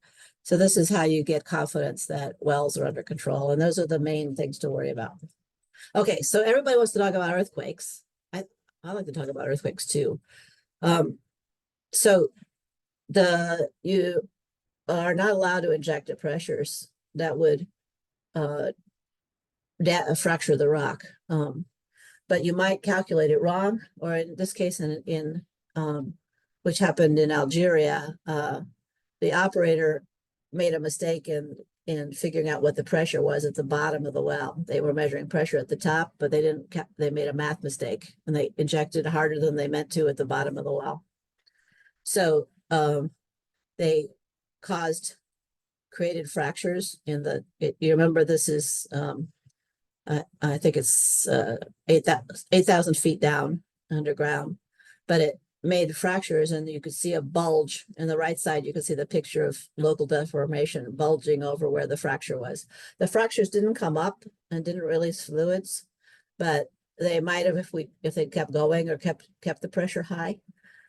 this is how you get confidence that wells are under control, and those are the main things to worry about. Okay, so everybody wants to talk about earthquakes. I like to talk about earthquakes too. So you are not allowed to inject at pressures that would fracture the rock, but you might calculate it wrong, or in this case, in which happened in Algeria, the operator made a mistake in figuring out what the pressure was at the bottom of the well. They were measuring pressure at the top, but they made a math mistake, and they injected harder than they meant to at the bottom of the well. So they created fractures in you remember this is, I think it's 8,000 feet down underground, but it made fractures, and you could see a bulge in the right side. You could see the picture of local deformation bulging over where the fracture was. The fractures didn't come up and didn't release fluids, but they might have if they kept going or kept the pressure high.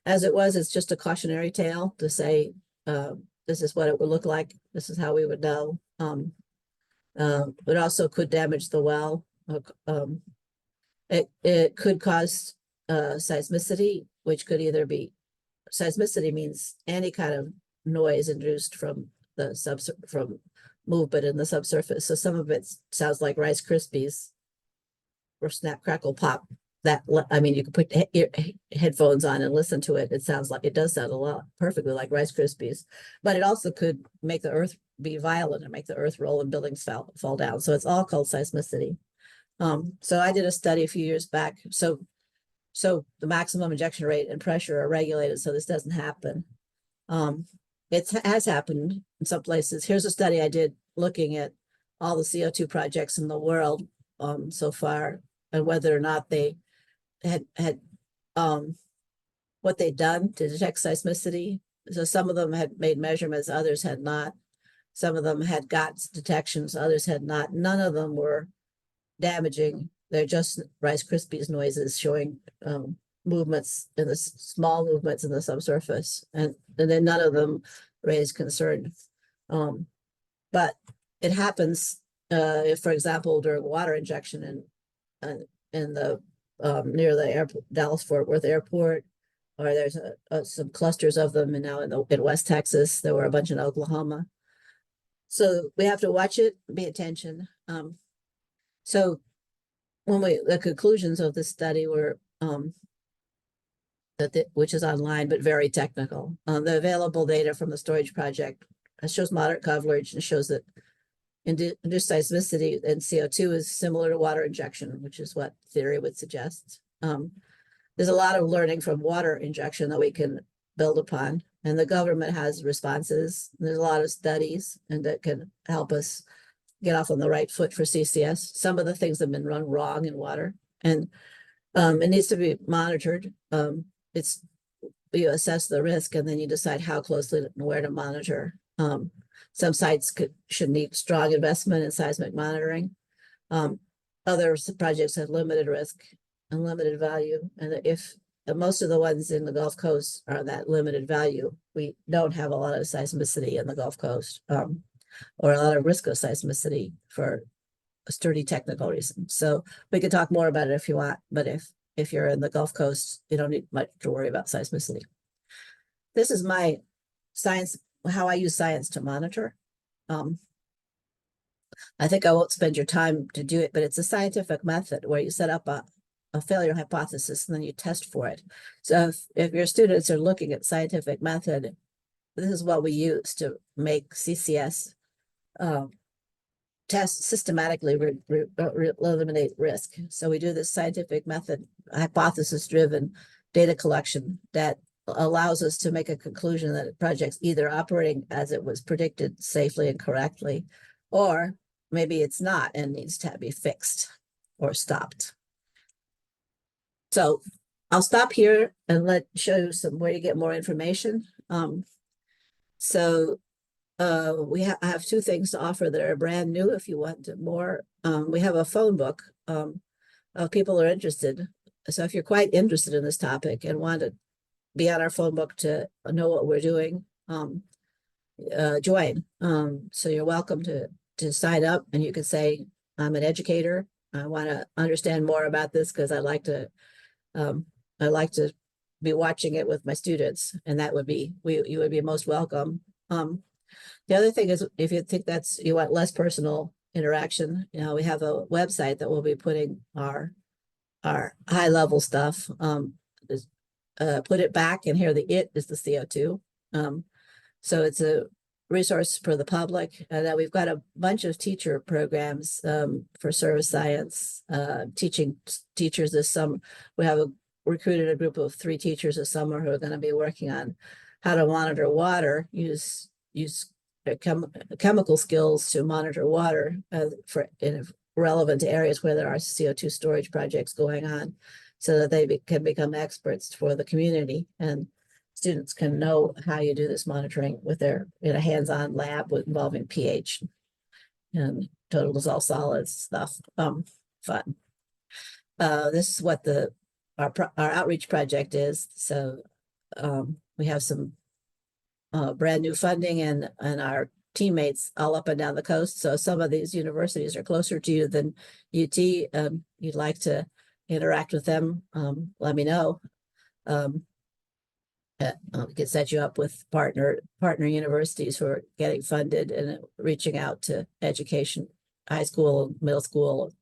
As it was, it's just a cautionary tale to say, this is what it would look like. This is how we would know. It also could damage the well. It could cause seismicity, which could either be, seismicity means any kind of noise induced from from movement in the subsurface. So some of it sounds like Rice Krispies or snap, crackle, pop. I mean, you can put headphones on and listen to it. It does sound a lot perfectly like Rice Krispies, but it also could make the earth be violent and make the earth roll and buildings fall down. So it's all called seismicity. So I did a study a few years back. So the maximum injection rate and pressure are regulated, so this doesn't happen. It has happened in some places. Here's a study I did looking at all the CO2 projects in the world so far, and whether or not they had what they'd done to detect seismicity. So some of them had made measurements, others had not. Some of them had got detections, others had not. None of them were damaging. They're just Rice Krispies noises showing movements in the small movements in the subsurface, and then none of them raised concern. But it happens if, for example, during water injection in the near the airport, Dallas Fort Worth Airport, or there's some clusters of them, and now in West Texas, there were a bunch in Oklahoma. So we have to watch it, pay attention. So the conclusions of this study were which is online but very technical. The available data from the storage project shows moderate coverage and shows that induced seismicity and CO2 is similar to water injection, which is what theory would suggest. There's a lot of learning from water injection that we can build upon, and the government has responses. There's a lot of studies and that can help us get off on the right foot for CCS. Some of the things have been run wrong in water, and it needs to be monitored. You assess the risk and then you decide how closely and where to monitor. Some sites should need strong investment in seismic monitoring. Other projects have limited risk and limited value. And if most of the ones in the Gulf Coast are that limited value, we don't have a lot of seismicity in the Gulf Coast, or a lot of risk of seismicity for a sturdy technical reason. So we could talk more about it if you want, but if you're in the Gulf Coast, you don't need much to worry about seismicity. This is my science, how I use science to monitor. I think I won't spend your time to do it, but it's a scientific method where you set up a failure hypothesis and then you test for it. So if your students are looking at scientific method, this is what we use to make CCS test systematically eliminate risk. So we do this scientific method, hypothesis-driven data collection that allows us to make a conclusion that a project's either operating as it was predicted safely and correctly, or maybe it's not and needs to be fixed or stopped. So I'll stop here and show you some where you get more information. I have two things to offer that are brand new if you want more. We have a phone book of people who are interested. So if you're quite interested in this topic and want to be on our phone book to know what we're doing, join. So you're welcome to sign up, and you can say, I'm an educator. I want to understand more about this because I like to be watching it with my students, and that would be, you would be most welcome. The other thing is, if you think you want less personal interaction, we have a website that we'll be putting our high level stuff. Put it back, and here it is the CO2. So it's a resource for the public. That we've got a bunch of teacher programs for service science, teaching teachers this summer. We have recruited a group of 3 teachers this summer who are going to be working on how to monitor water, use chemical skills to monitor water relevant to areas where there are CO2 storage projects going on, so that they can become experts for the community, and students can know how you do this monitoring in a hands-on lab involving pH and total dissolved solids stuff. Fun. This is what our outreach project is. So we have some brand new funding and our teammates all up and down the coast. So some of these universities are closer to you than UT. You'd like to interact with them, let me know. We could set you up with partner universities who are getting funded and reaching out to education, high school, middle school,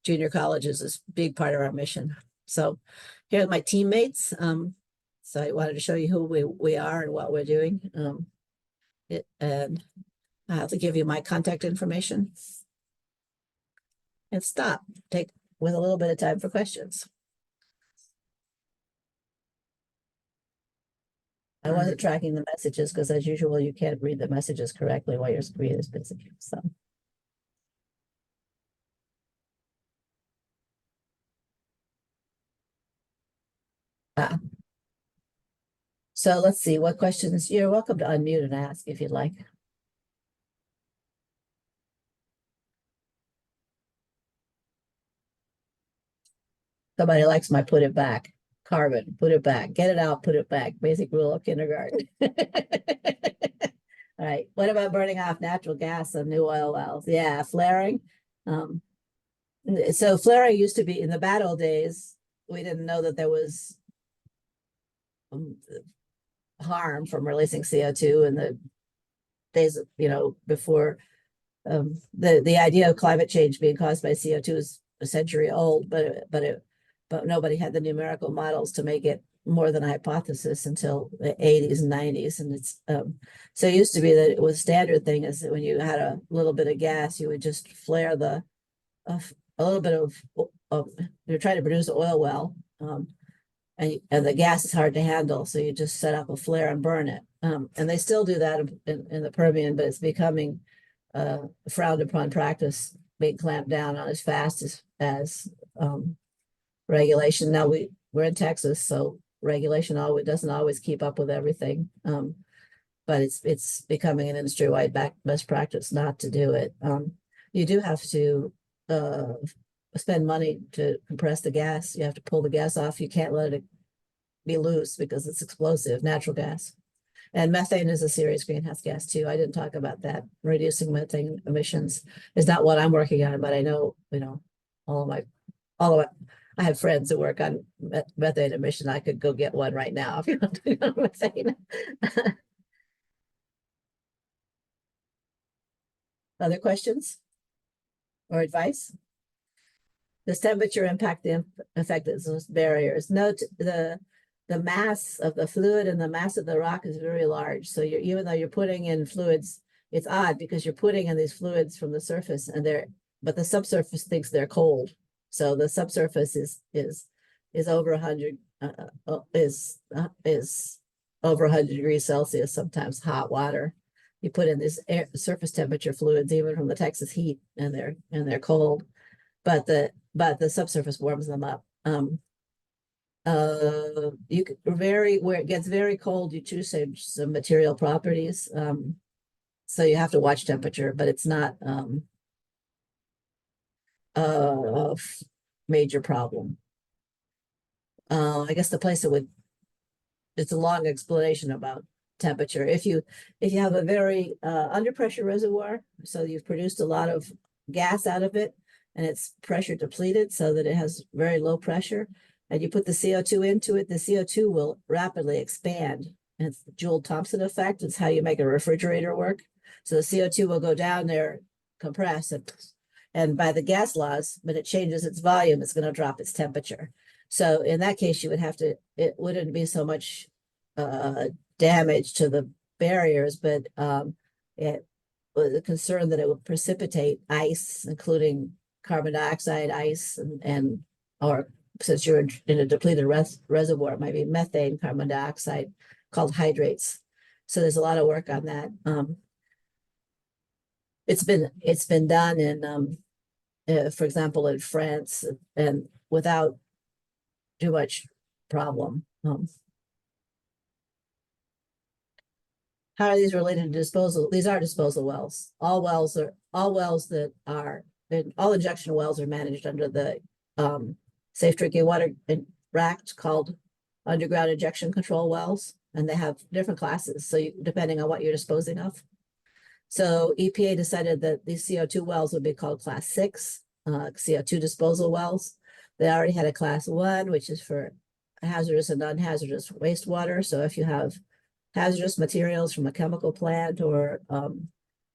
junior colleges is a big part of our mission. So here are my teammates. So I wanted to show you who we are and what we're doing. And I have to give you my contact information. And stop, take with a little bit of time for questions. I wasn't tracking the messages because as usual, you can't read the messages correctly while your screen is busy, so. So let's see what questions, you're welcome to unmute and ask if you'd like. Somebody likes my put it back. Carbon, put it back, get it out, put it back. Basic rule of kindergarten. All right, what about burning off natural gas on new oil wells? Yeah, flaring. So flaring used to be in the bad old days. We didn't know that there was harm from releasing CO2 in the days, before the idea of climate change being caused by CO2 is a century old, but nobody had the numerical models to make it more than a hypothesis until the 80s and 90s. And it's so it used to be that it was standard thing is that when you had a little bit of gas, you would just flare a little bit of you're trying to produce an oil well. And the gas is hard to handle, so you just set up a flare and burn it. And they still do that in the Permian, but it's becoming frowned upon practice, being clamped down on as fast as regulation. Now we're in Texas, so regulation doesn't always keep up with everything. But it's becoming an industry-wide best practice not to do it. You do have to spend money to compress the gas. You have to pull the gas off. You can't let it be loose because it's explosive, natural gas. And methane is a serious greenhouse gas too. I didn't talk about that. Reducing methane emissions is not what I'm working on, but I know, all of it. I have friends who work on methane emission. I could go get one right now if you want to know methane. Other questions or advice? Does temperature impact the effect of those barriers? Note the mass of the fluid and the mass of the rock is very large. So even though you're putting in fluids, it's odd because you're putting in these fluids from the surface but the subsurface thinks they're cold. So the subsurface is over 100 is over 100 degrees Celsius, sometimes hot water. You put in this surface temperature fluids, even from the Texas heat, and they're cold, but the subsurface warms them up. You could where it gets very cold, you choose some material properties. So you have to watch temperature, but it's not a major problem. I guess the place it's a long explanation about temperature. If you have a very under pressure reservoir, so you've produced a lot of gas out of it and it's pressure depleted so that it has very low pressure, and you put the CO2 into it, the CO2 will rapidly expand. And it's the Joule-Thomson effect. It's how you make a refrigerator work. So the CO2 will go down there, compress, and by the gas laws, when it changes its volume, it's going to drop its temperature. So in that case, it wouldn't be so much damage to the barriers, but it was a concern that it would precipitate ice, including carbon dioxide, ice, or since you're in a depleted reservoir, it might be methane, carbon dioxide, called hydrates. So there's a lot of work on that. It's been done in, for example, in France, and without too much problem. How are these related to disposal? These are disposal wells. All wells that are, all injection wells are managed under the Safe Drinking Water Act, called underground injection control wells, and they have different classes. So depending on what you're disposing of. So EPA decided that these CO2 wells would be called class 6 CO2 disposal wells. They already had a class 1, which is for hazardous and non-hazardous wastewater. So if you have hazardous materials from a chemical plant or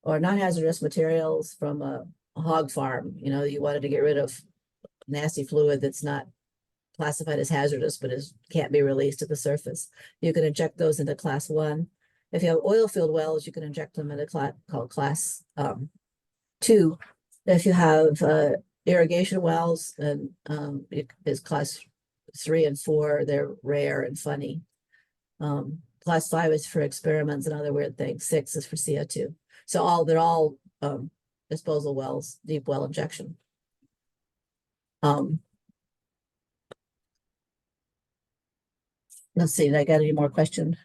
non-hazardous materials from a hog farm, you wanted to get rid of nasty fluid that's not classified as hazardous, but can't be released to the surface. You can inject those into class 1. If you have oil field wells, you can inject them into called class 2. If you have irrigation wells, and it is class 3 and 4, they're rare and funny. Class 5 is for experiments and other weird things. 6 is for CO2. So they're all disposal wells, deep well injection. Let's see, did I got any more questions?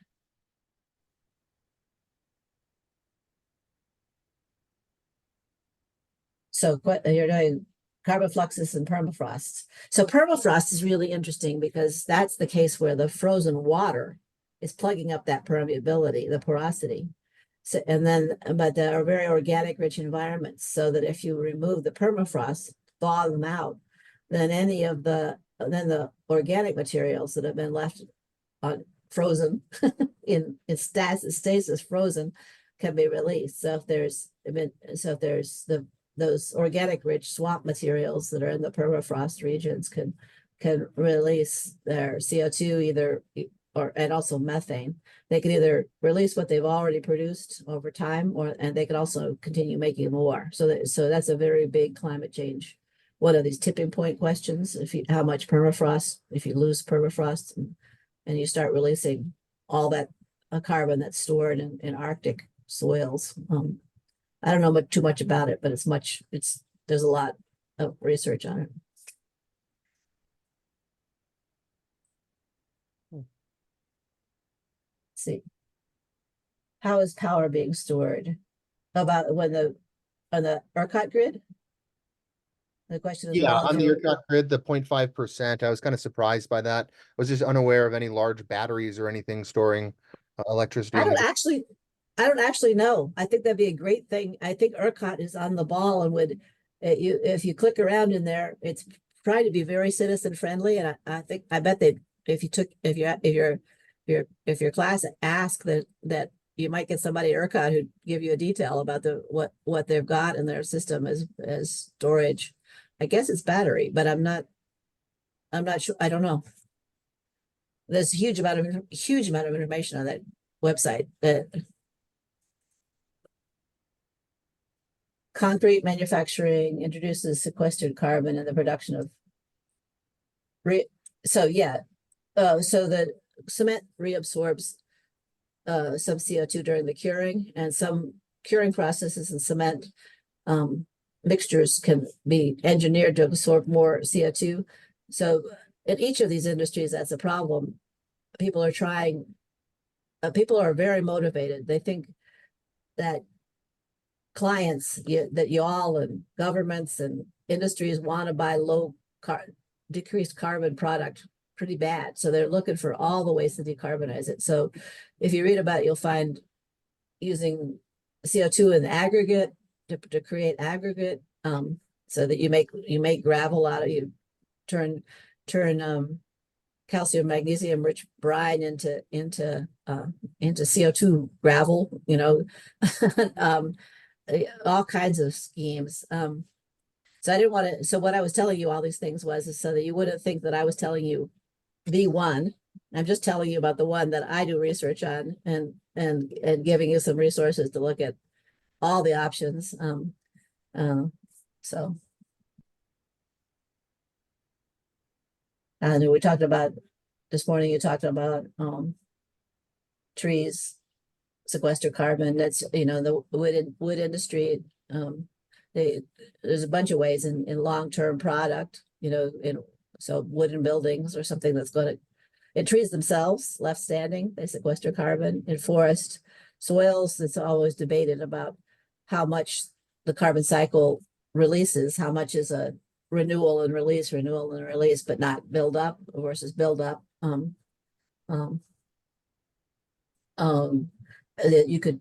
So you're doing carbon fluxes and permafrost. So permafrost is really interesting because that's the case where the frozen water is plugging up that permeability, the porosity. So, but there are very organic rich environments, so that if you remove the permafrost, thaw them out, then the organic materials that have been left frozen in stasis frozen can be released. So if there's those organic rich swamp materials that are in the permafrost regions can release their CO2 and also methane. They can either release what they've already produced over time, and they can also continue making more. So that's a very big climate change. One of these tipping point questions: how much permafrost, if you lose permafrost and you start releasing all that carbon that's stored in Arctic soils. I don't know too much about it, but there's a lot of research on it. Let's see. How is power being stored? About on the ERCOT grid? The question is Yeah, more on the for- ERCOT grid, the 0.5%, I was kind of surprised by that. I was just unaware of any large batteries or anything storing electricity. I don't actually know. I think that'd be a great thing. I think ERCOT is on the ball and would, if you click around in there, it's trying to be very citizen friendly. And I bet they'd, if your class asked that you might get somebody at ERCOT who'd give you a detail about what they've got in their system as storage. I guess it's battery, but I'm not sure. I don't know. There's a huge amount of information on that website. Concrete manufacturing introduces sequestered carbon in the production of so the cement reabsorbs some CO2 during the curing, and some curing processes in cement mixtures can be engineered to absorb more CO2. So in each of these industries, that's a problem. People are very motivated. They think that clients, that you all and governments and industries want to buy decreased carbon product pretty bad. So they're looking for all the ways to decarbonize it. So if you read about it, you'll find using CO2 in aggregate to create aggregate, so that you make gravel out of, you turn calcium magnesium rich brine into CO2 gravel, all kinds of schemes. So I didn't want to, so what I was telling you all these things is so that you wouldn't think that I was telling you the one. I'm just telling you about the one that I do research on, and giving you some resources to look at all the options. So and we talked about this morning, you talked about trees sequester carbon. That's, the wood industry. There's a bunch of ways in long-term product, so wooden buildings or something that's going to, in trees themselves left standing, they sequester carbon. In forest soils, it's always debated about how much the carbon cycle releases, how much is a renewal and release, but not build up versus build up. You could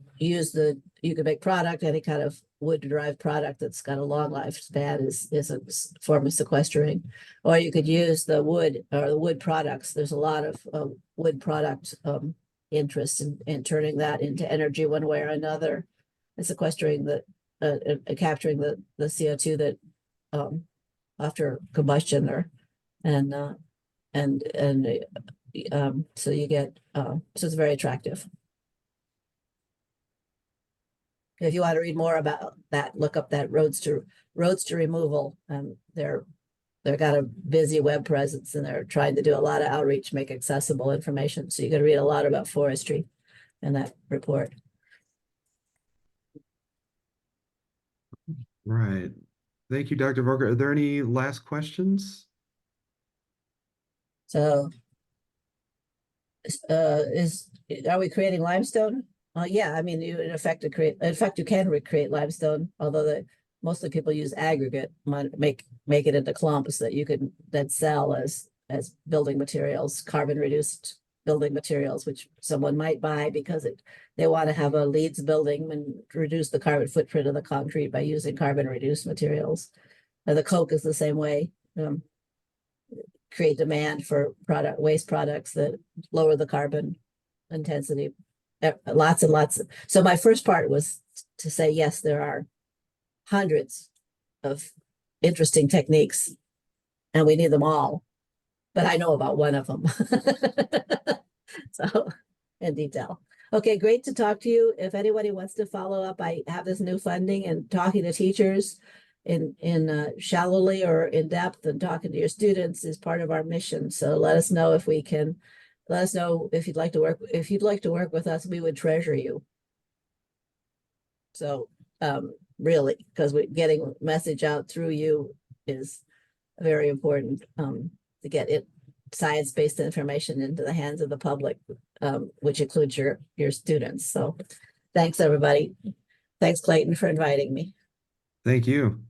make product, any kind of wood derived product that's got a long lifespan is a form of sequestering, or you could use the wood or the wood products. There's a lot of wood product interest in turning that into energy one way or another, and sequestering capturing the CO2 that after combustion so you get, so it's very attractive. If you want to read more about that, look up that roadster removal. They've got a busy web presence and they're trying to do a lot of outreach, make accessible information. So you got to read a lot about forestry in that report. Right. Thank you, Dr. Hovorka. Are there any last questions? So, are we creating limestone? Yeah, I mean, you in effect you can recreate limestone, although mostly people use aggregate, make it into clumps that you could then sell as building materials, carbon reduced building materials, which someone might buy because they want to have a LEEDs building and reduce the carbon footprint of the concrete by using carbon reduced materials. And the coke is the same way. Create demand for waste products that lower the carbon intensity. Lots and lots. So my first part was to say, yes, there are hundreds of interesting techniques and we need them all, but I know about one of them. So in detail. Okay, great to talk to you. If anybody wants to follow up, I have this new funding and talking to teachers in shallowly or in depth and talking to your students is part of our mission. So let us know if you'd like to work with us, we would treasure you. So really, because getting message out through you is very important to get science-based information into the hands of the public, which includes your students. So thanks everybody. Thanks Clayton for inviting me. Thank you.